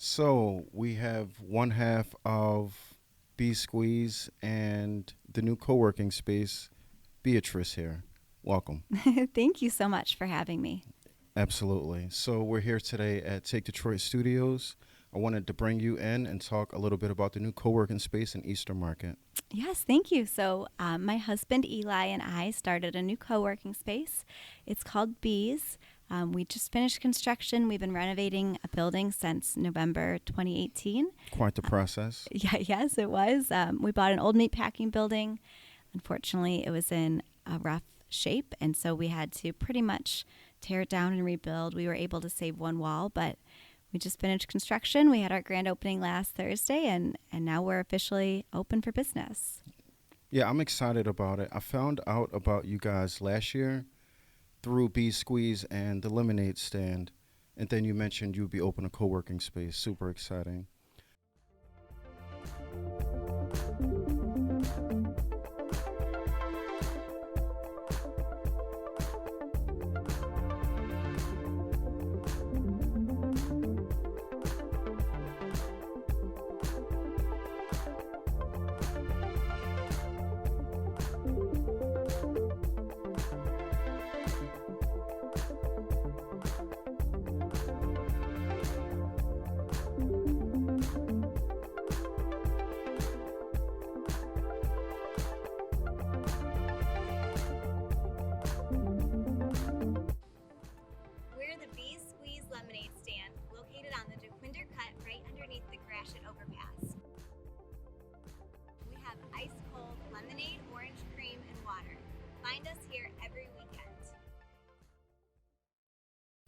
So we have one half of Beas Squeeze and the new co-working space, Beatrice here. Welcome. Thank you so much for having me. Absolutely. So we're here today at Take Detroit Studios. I wanted to bring you in and talk a little bit about the new co-working space in Eastern Market. Yes, thank you. My husband Eli and I started a new co working space. It's called Beas. We just finished construction. We've been renovating a building since November 2018. Quite the process. Yeah, yes, it was. We bought an old meatpacking building. Unfortunately, it was in a rough shape, and so we had to pretty much tear it down and rebuild. We were able to save one wall, but we just finished construction. We had our grand opening last Thursday, and now we're officially open for business. Yeah, I'm excited about it. I found out about you guys last year through Beas Squeeze and the lemonade stand. And then you mentioned you'd be open a co-working space. Super exciting. We're the Beas Squeeze lemonade stand located on the DeQuinder Cut right underneath the Gratiot overpass. We have ice cold lemonade, orange cream, and water. Find us here every weekend.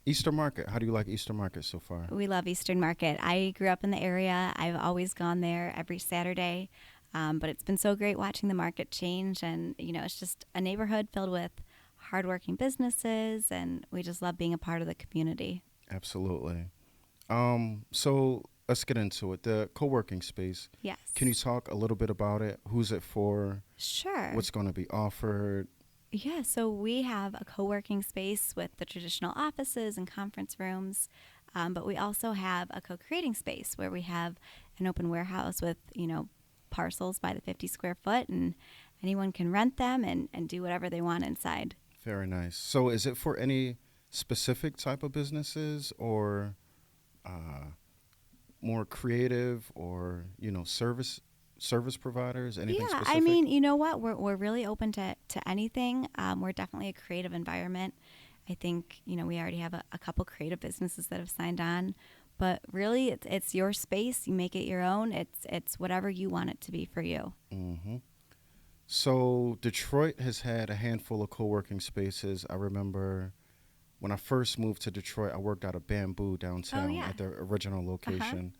Eastern Market. How do you like Eastern Market so far? We love Eastern Market. I grew up in the area. I've always gone there every Saturday. But it's been so great watching the market change. And, it's just a neighborhood filled with hardworking businesses. And we just love being a part of the community. Absolutely. So let's get into it. The co-working space. Yes. Can you talk a little bit about it? Who's it for? Sure. What's going to be offered? Yeah, so we have a co-working space with the traditional offices and conference rooms, but we also have a co-creating space where we have an open warehouse with, parcels by the 50 square foot, and anyone can rent them and do whatever they want inside. Very nice. So is it for any specific type of businesses or uh, more creative or, service providers? Anything Yeah, I specific? mean, you know what? We're really open to anything. We're definitely a creative environment. I think, we already have a couple creative businesses that have signed on. But really, it's your space. You make it your own. It's whatever you want it to be for you. hmm So Detroit has had a handful of co-working spaces. I remember when I first moved to Detroit, I worked out of Bamboo downtown Yeah. at their original Uh-huh. location.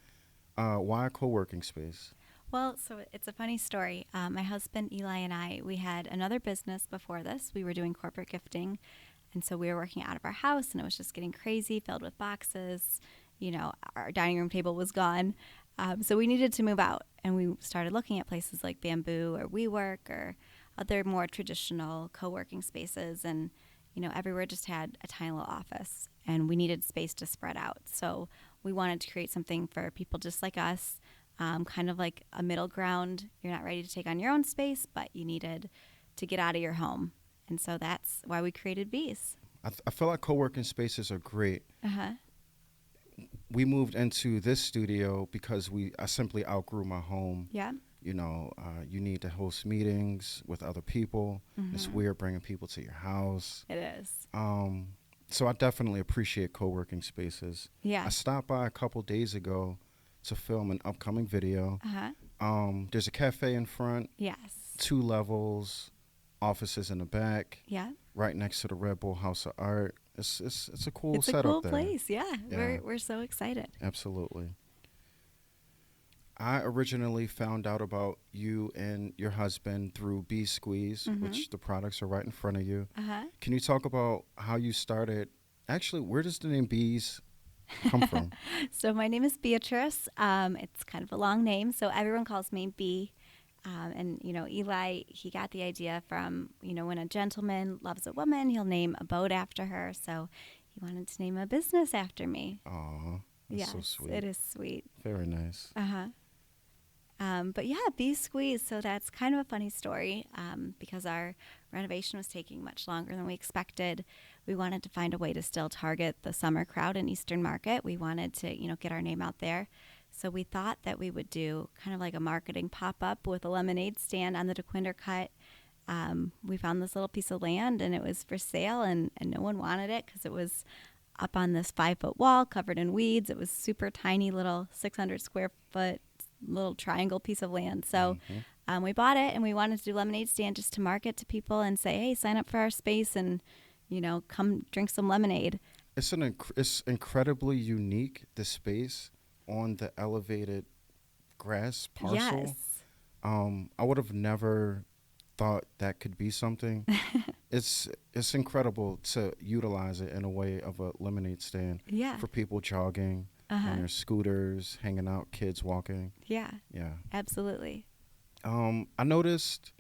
Why a co-working space? Well, so it's a funny story. My husband Eli and I, we had another business before this. We were doing corporate gifting, and so we were working out of our house, and it was just getting crazy, filled with boxes. Our dining room table was gone, so we needed to move out, and we started looking at places like Bamboo or WeWork or other more traditional co-working spaces, and everywhere just had a tiny little office, and we needed space to spread out. So we wanted to create something for people just like us, kind of like a middle ground. You're not ready to take on your own space, but you needed to get out of your home. And so that's why we created Bees. I feel like co-working spaces are great. Uh-huh. We moved into this studio because I simply outgrew my home. Yeah. You need to host meetings with other people. It's weird bringing people to your house. It is. So I definitely appreciate co-working spaces. Yeah. I stopped by a couple days ago to film an upcoming video. Uh-huh. There's a cafe in front, Yes. 2 levels, offices in the back, Yeah. right next to the Red Bull House of Art. It's a cool It's a setup cool there. place. Yeah. Yeah. We're so excited. Absolutely. I originally found out about you and your husband through Beas Squeeze, which the products are right in front of you. Uh-huh. Can you talk about how you started? Actually, where does the name Beas come from? So my name is Beatrice. It's kind of a long name, so everyone calls me B. And Eli, he got the idea from when a gentleman loves a woman, he'll name a boat after her. So he wanted to name a business after me. Aw. That's Yes, so sweet. it is sweet. Very nice. Uh-huh. But yeah, Beas Squeeze. So that's kind of a funny story because our renovation was taking much longer than we expected. We wanted to find a way to still target the summer crowd in Eastern Market. We wanted to, get our name out there. So we thought that we would do kind of like a marketing pop-up with a lemonade stand on the DeQuinder Cut. We found this little piece of land and it was for sale and no one wanted it because it was up on this 5-foot wall covered in weeds. It was super tiny little 600 square foot little triangle piece of land. So we bought it and we wanted to do lemonade stand just to market to people and say, hey, sign up for our space and, come drink some lemonade. It's incredibly unique, the space on the elevated grass parcel. Yes. I would have never thought that could be something. It's incredible to utilize it in a way of a lemonade stand Yeah. for people jogging on their scooters, hanging out, kids walking. Yeah. Yeah. Absolutely. I noticed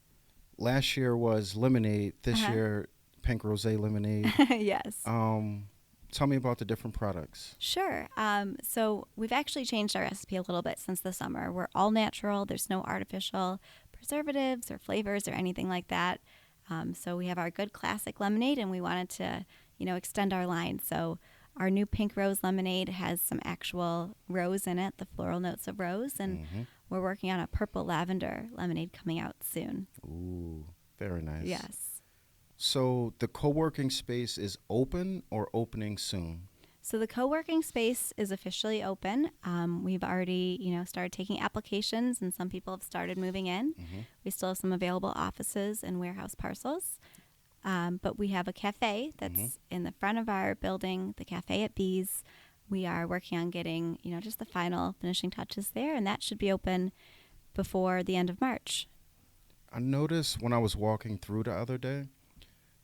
last year was lemonade. This year, pink rosé lemonade. Yes. Tell me about the different products. Sure. So we've actually changed our recipe a little bit since the summer. We're all natural. There's no artificial preservatives or flavors or anything like that. So we have our good classic lemonade, and we wanted to, extend our line. So our new pink rose lemonade has some actual rose in it, the floral notes of rose, and we're working on a purple lavender lemonade coming out soon. Ooh, very nice. Yes. So the co-working space is open or opening soon? So the co-working space is officially open. We've already, started taking applications, and some people have started moving in. We still have some available offices and warehouse parcels. But we have a cafe that's in the front of our building, the cafe at Beas. We are working on getting, just the final finishing touches there, and that should be open before the end of March. I noticed when I was walking through the other day,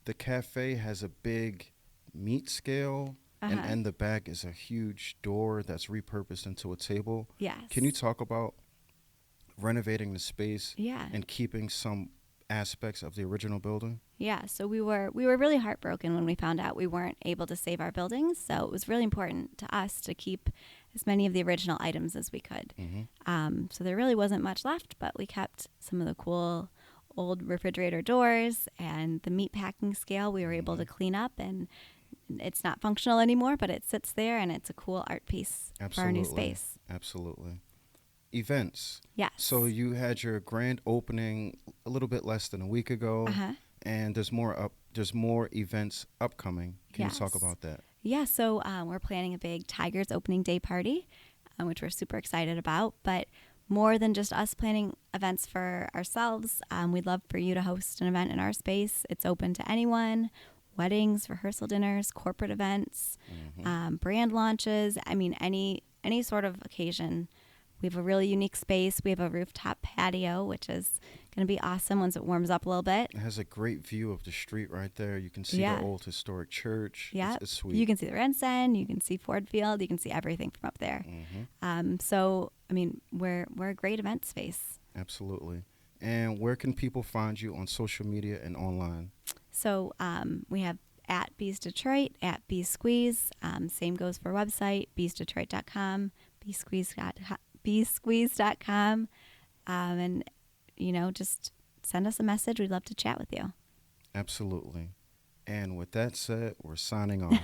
the cafe has a big meat scale, and in the back is a huge door that's repurposed into a table. Yes. Can you talk about renovating the space Yeah. and keeping some aspects of the original building? Yeah, so we were really heartbroken when we found out we weren't able to save our buildings. So it was really important to us to keep as many of the original items as we could. So there really wasn't much left, but we kept some of the cool old refrigerator doors and the meat packing scale we were able to clean up, and it's not functional anymore, but it sits there and it's a cool art piece for our new space. Absolutely. Events. Yes. So you had your grand opening a little bit less than a week ago, and there's more events upcoming. Can you talk about that? Yeah, so we're planning a big Tigers opening day party, which we're super excited about. But more than just us planning events for ourselves, we'd love for you to host an event in our space. It's open to anyone. Weddings, rehearsal dinners, corporate events, brand launches. I mean, any sort of occasion. We have a really unique space. We have a rooftop patio, which is going to be awesome once it warms up a little bit. It has a great view of the street right there. You can see the old historic church. Yeah, it's sweet. You can see the Rensen. You can see Ford Field. You can see everything from up there. So, I mean, we're a great event space. Absolutely. And where can people find you on social media and online? So we have at Beas Detroit, at Beas Squeeze. Same goes for website, beasdetroit.com, beasqueeze.com. And, just send us a message. We'd love to chat with you. Absolutely. And with that said, we're signing off.